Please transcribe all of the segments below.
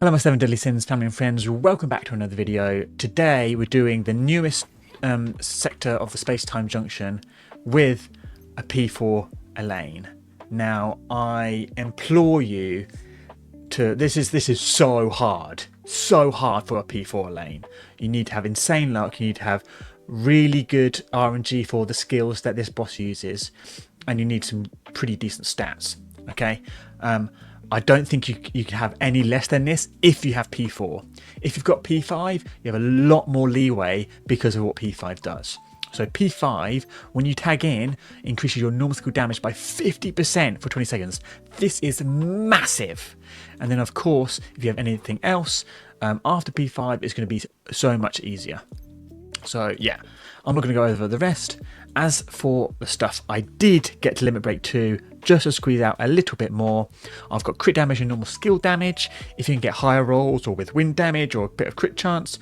Hello my 7 Deadly Sins family and friends, welcome back to another video. Today we're doing the newest sector of the space-time junction with a P4 Elaine. Now I implore you to, this is so hard for a P4 Elaine. You need to have insane luck, you need to have really good RNG for the skills that this boss uses, and you need some pretty decent stats, okay? I don't think you can have any less than this if you have P4. If you've got P5, you have a lot more leeway because of what P5 does. So P5, when you tag in, increases your normal skill damage by 50% for 20 seconds. This is massive. And then of course, if you have anything else, after P5, it's going to be so much easier. So yeah, I'm not going to go over the rest. As for the stuff I did get to Limit Break 2, just to squeeze out a little bit more, I've got crit damage and normal skill damage. If you can get higher rolls or with wind damage or a bit of crit chance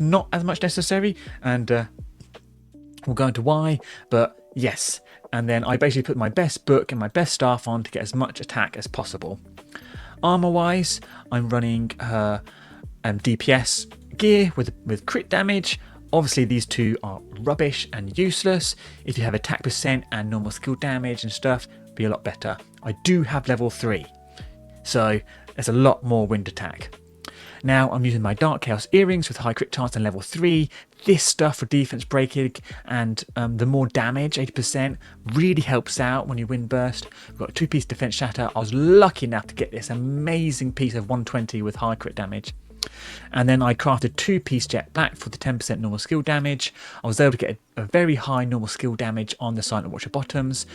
not as much necessary, and we'll go into why, but yes. And then I basically put my best book and my best staff on to get as much attack as possible. Armor wise, I'm running her DPS gear with crit damage. Obviously these two are rubbish and useless. If you have attack percent and normal skill damage and stuff, it'd be a lot better. I do have level 3, so there's a lot more wind attack. Now I'm using my Dark Chaos earrings with high crit chance and level 3. This stuff for defense breaking and the more damage, 80%, really helps out when you wind burst. We've got a 2-piece defense shatter. I was lucky enough to get this amazing piece of 120 with high crit damage. And then I crafted 2-piece jet black for the 10% normal skill damage. I was able to get a very high normal skill damage on the Silent Watcher bottoms.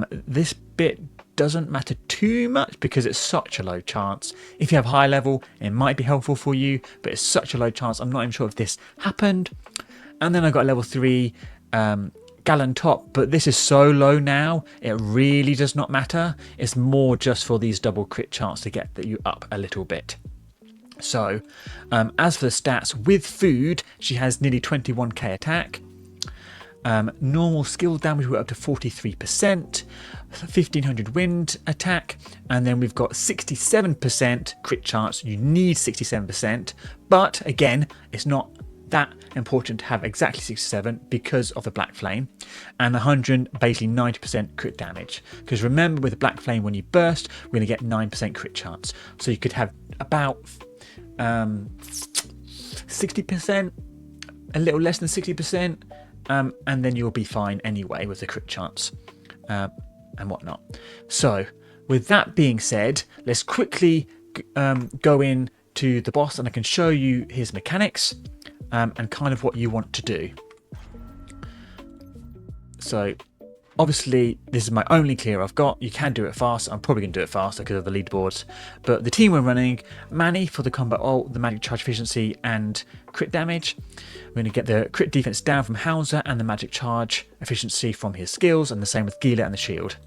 This bit doesn't matter too much because it's such a low chance. If you have high level, it might be helpful for you, but it's such a low chance. I'm not even sure if this happened. And then I got a level 3 Gallon top, but this is so low now, it really does not matter. It's more just for these double crit chance to get you up a little bit. So, as for the stats, with food, she has nearly 21k attack. Normal skill damage, we're up to 43%, 1500 wind attack, and then we've got 67% crit chance. You need 67%, but again, it's not that important to have exactly 67 because of the black flame, and 100, basically 90% crit damage. Because remember, with the black flame, when you burst, we're going to get 9% crit chance. So you could have about 60%, a little less than 60%, and then you'll be fine anyway with the crit chance and whatnot. So with that being said, let's quickly go in to the boss and I can show you his mechanics and kind of what you want to do. So obviously, this is my only clear I've got. You can do it fast. I'm probably going to do it faster because of the leaderboards. But the team we're running, Manny for the combat ult, the magic charge efficiency and crit damage. We're going to get the crit defense down from Hauser and the magic charge efficiency from his skills, and the same with Gila and the shield.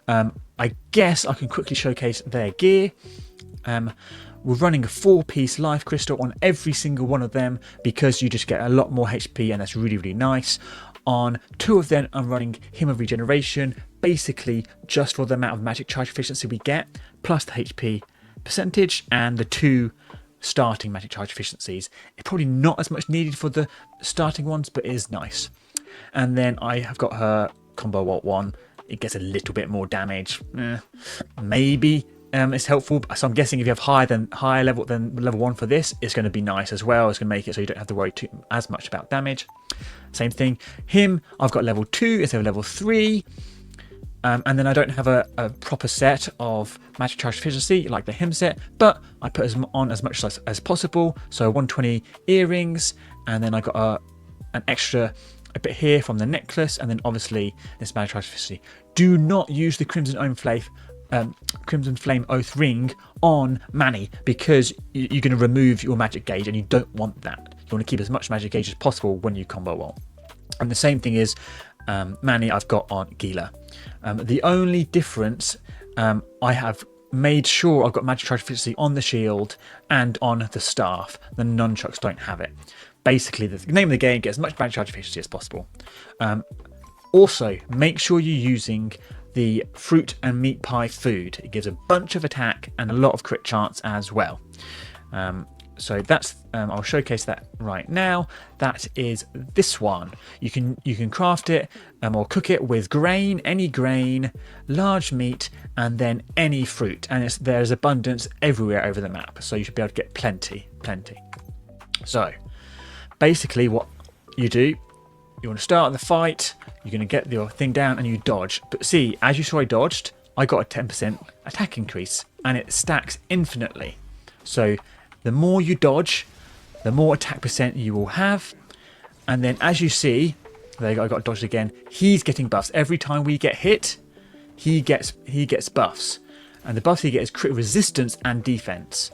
I guess I can quickly showcase their gear. We're running a 4-piece life crystal on every single one of them because you just get a lot more HP, and that's really, really nice. On 2 of them, I'm running Hymn of Regeneration, basically just for the amount of magic charge efficiency we get, plus the HP percentage and the 2 starting magic charge efficiencies. It's probably not as much needed for the starting ones, but it is nice. And then I have got her combo ult 1. It gets a little bit more damage. Maybe it's helpful. So I'm guessing if you have higher level than level 1 for this, it's going to be nice as well. It's going to make it so you don't have to worry as much about damage. Same thing. Him, I've got level 2 instead of level 3. And then I don't have a proper set of magic charge efficiency like the him set, but I put on as much as possible. So 120 earrings, and then I got an extra a bit here from the necklace, and then obviously this magic charge efficiency. Do not use the Crimson Flame Oath ring on Manny because you're going to remove your magic gauge, and you don't want that. You want to keep as much magic gauge as possible when you combo ult. And the same thing is Manny I've got on Gila. The only difference, I have made sure I've got magic charge efficiency on the shield and on the staff. The nunchucks don't have it. Basically, the name of the game, get as much magic charge efficiency as possible. Also, make sure you're using the fruit and meat pie food. It gives a bunch of attack and a lot of crit chance as well. So that's I'll showcase that right now. That is this one. You can craft it or cook it with grain, any grain, large meat, and then any fruit. And there's abundance everywhere over the map, so you should be able to get plenty. So basically, what you do, you want to start the fight. You're going to get your thing down and you dodge. But see, as you saw, I dodged. I got a 10% attack increase, and it stacks infinitely. So the more you dodge, the more attack percent you will have. And then as you see, there you go, I got dodged again. He's getting buffs. Every time we get hit, he gets buffs. And the buffs he gets is crit resistance and defense,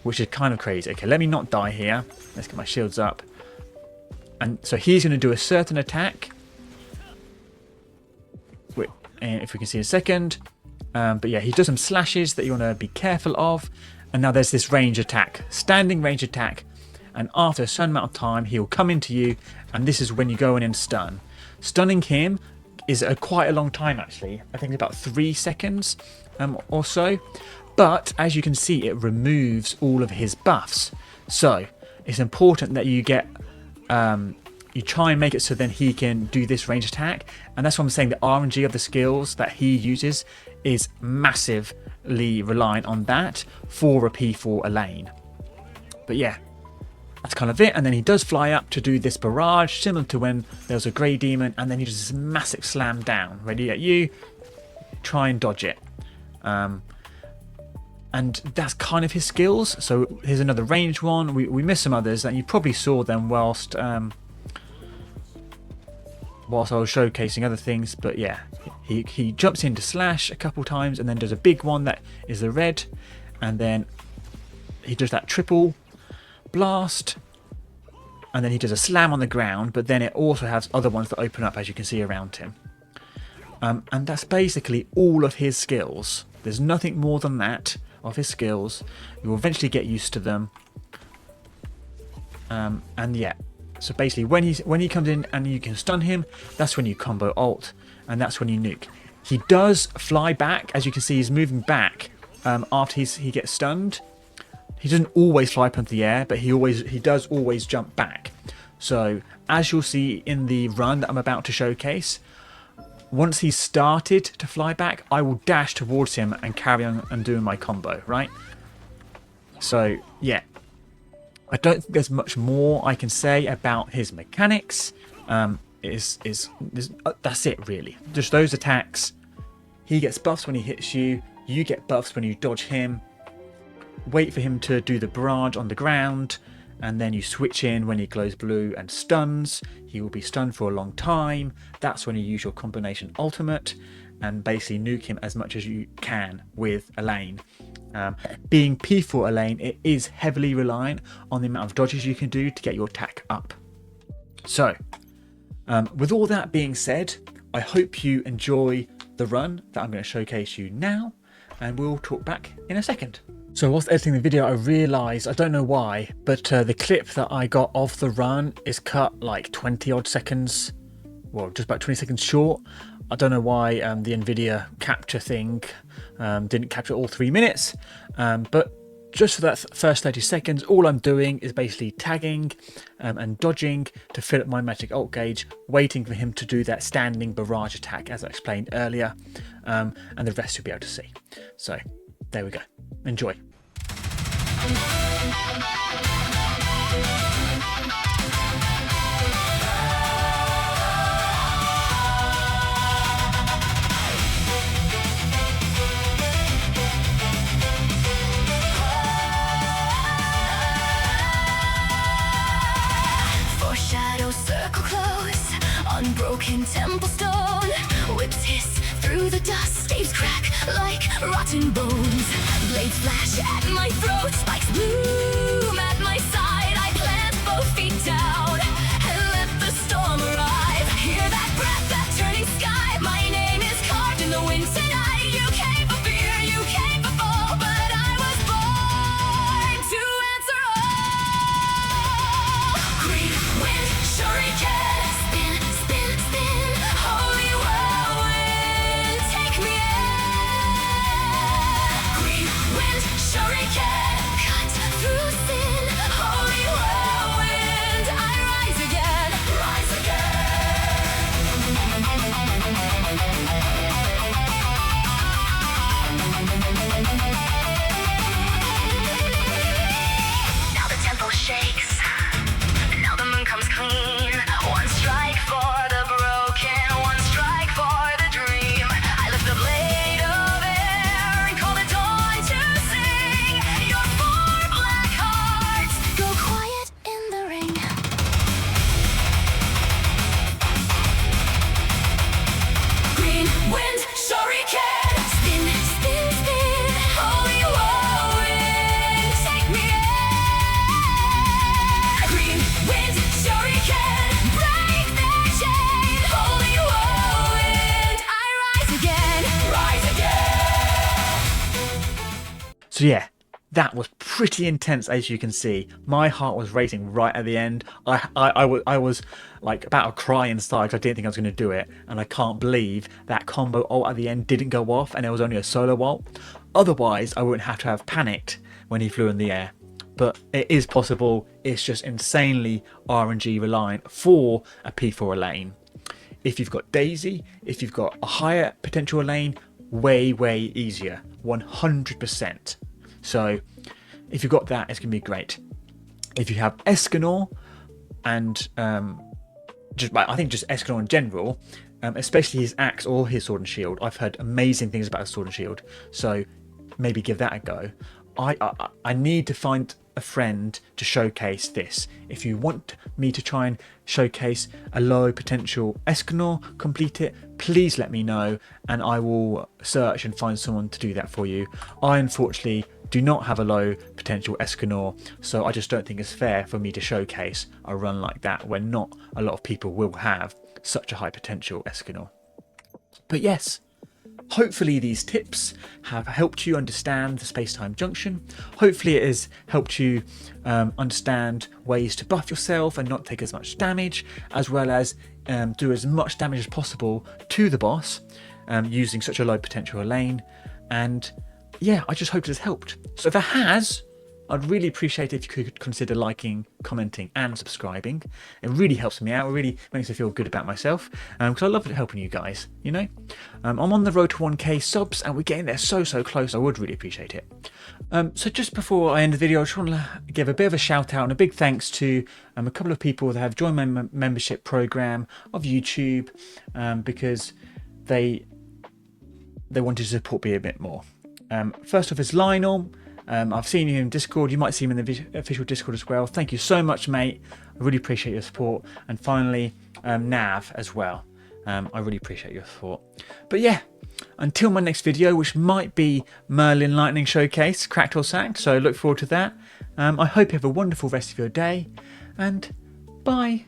which is kind of crazy. Okay, let me not die here. Let's get my shields up. And so he's going to do a certain attack. Wait, and if we can see in a second. But yeah, he does some slashes that you want to be careful of. And now there's this range attack, standing range attack. And after a certain amount of time, he'll come into you. And this is when you go in and stun. Stunning him is quite a long time, actually. I think it's about 3 seconds or so. But as you can see, it removes all of his buffs. So it's important that you get... you try and make it so then he can do this range attack. And that's what I'm saying, the RNG of the skills that he uses is massively reliant on that for a P4 Elaine. But yeah, that's kind of it. And then he does fly up to do this barrage, similar to when there was a grey demon, and then he does this massive slam down, ready at you, try and dodge it. And that's kind of his skills. So here's another ranged one. We missed some others, and you probably saw them whilst I was showcasing other things. But yeah, he jumps into slash a couple times, and then does a big one that is the red, and then he does that triple blast, and then he does a slam on the ground. But then it also has other ones that open up, as you can see around him. And that's basically all of his skills. There's nothing more than that of his skills. You will eventually get used to them. And yeah, so basically when he comes in and you can stun him, that's when you combo ult, and that's when you nuke. He does fly back, as you can see. He's moving back after he gets stunned. He doesn't always fly up into the air, but he does always jump back. So as you'll see in the run that I'm about to showcase, once he's started to fly back, I will dash towards him and carry on and doing my combo, right? So yeah, I don't think there's much more I can say about his mechanics. That's it really. Just those attacks. He gets buffs when he hits you. You get buffs when you dodge him. Wait for him to do the barrage on the ground, and then you switch in when he glows blue and stuns. He will be stunned for a long time. That's when you use your combination ultimate and basically nuke him as much as you can with Elaine. Being P4 Elaine, it is heavily reliant on the amount of dodges you can do to get your attack up. So with all that being said, I hope you enjoy the run that I'm going to showcase you now, and we'll talk back in a second. So whilst editing the video, I realised, I don't know why, but the clip that I got of the run is cut like 20 odd seconds, well, just about 20 seconds short. I don't know why the NVIDIA capture thing didn't capture all 3 minutes, but just for that first 30 seconds, all I'm doing is basically tagging and dodging to fill up my magic ult gauge, waiting for him to do that standing barrage attack, as I explained earlier, and the rest you'll be able to see. So there we go. Enjoy. Foreshadow circle close, unbroken temple stone, whips hiss through the dust, staves crack like rotten bones. Blades flash at my throat, spikes bloom at my side. I plant both feet down and let the storm arrive. Hear that breath, that turning sky. My name is carved in the wind tonight. You came for fear, you came for fall, but I was born to answer all. Green wind, shuriken, spin, spin, spin. Holy whirlwind, take me in. Green wind, shuriken, cut through So yeah, that was pretty intense, as you can see. My heart was racing right at the end. I was like about to cry inside because I didn't think I was going to do it, and I can't believe that combo ult at the end didn't go off and it was only a solo ult. Otherwise, I wouldn't have to have panicked when he flew in the air. But it is possible. It's just insanely RNG reliant for a P4 Elaine. If you've got Daisy, if you've got a higher potential Elaine, way easier, 100%. So if you've got that, it's going to be great. If you have Escanor and I think just Escanor in general, especially his axe or his sword and shield, I've heard amazing things about his sword and shield. So maybe give that a go. I need to find a friend to showcase this. If you want me to try and showcase a low potential Escanor, complete it, please let me know and I will search and find someone to do that for you. I unfortunately do not have a low potential Escanor, so I just don't think it's fair for me to showcase a run like that when not a lot of people will have such a high potential Escanor. But yes, hopefully these tips have helped you understand the space-time junction. Hopefully it has helped you understand ways to buff yourself and not take as much damage, as well as do as much damage as possible to the boss using such a low potential Elaine. And yeah, I just hope it has helped. So if it has, I'd really appreciate it if you could consider liking, commenting and subscribing. It really helps me out. It really makes me feel good about myself because I love helping you guys, you know. I'm on the road to 1k subs and we're getting there so close. I would really appreciate it. So just before I end the video, I just want to give a bit of a shout out and a big thanks to a couple of people that have joined my membership program of YouTube because they wanted to support me a bit more. First off is Lionel. I've seen you in Discord. You might see him in the official Discord as well. Thank you so much, mate. I really appreciate your support. And finally, Nav as well. I really appreciate your support. But yeah, until my next video, which might be Merlin Lightning Showcase, cracked or sacked. So look forward to that. I hope you have a wonderful rest of your day. And bye.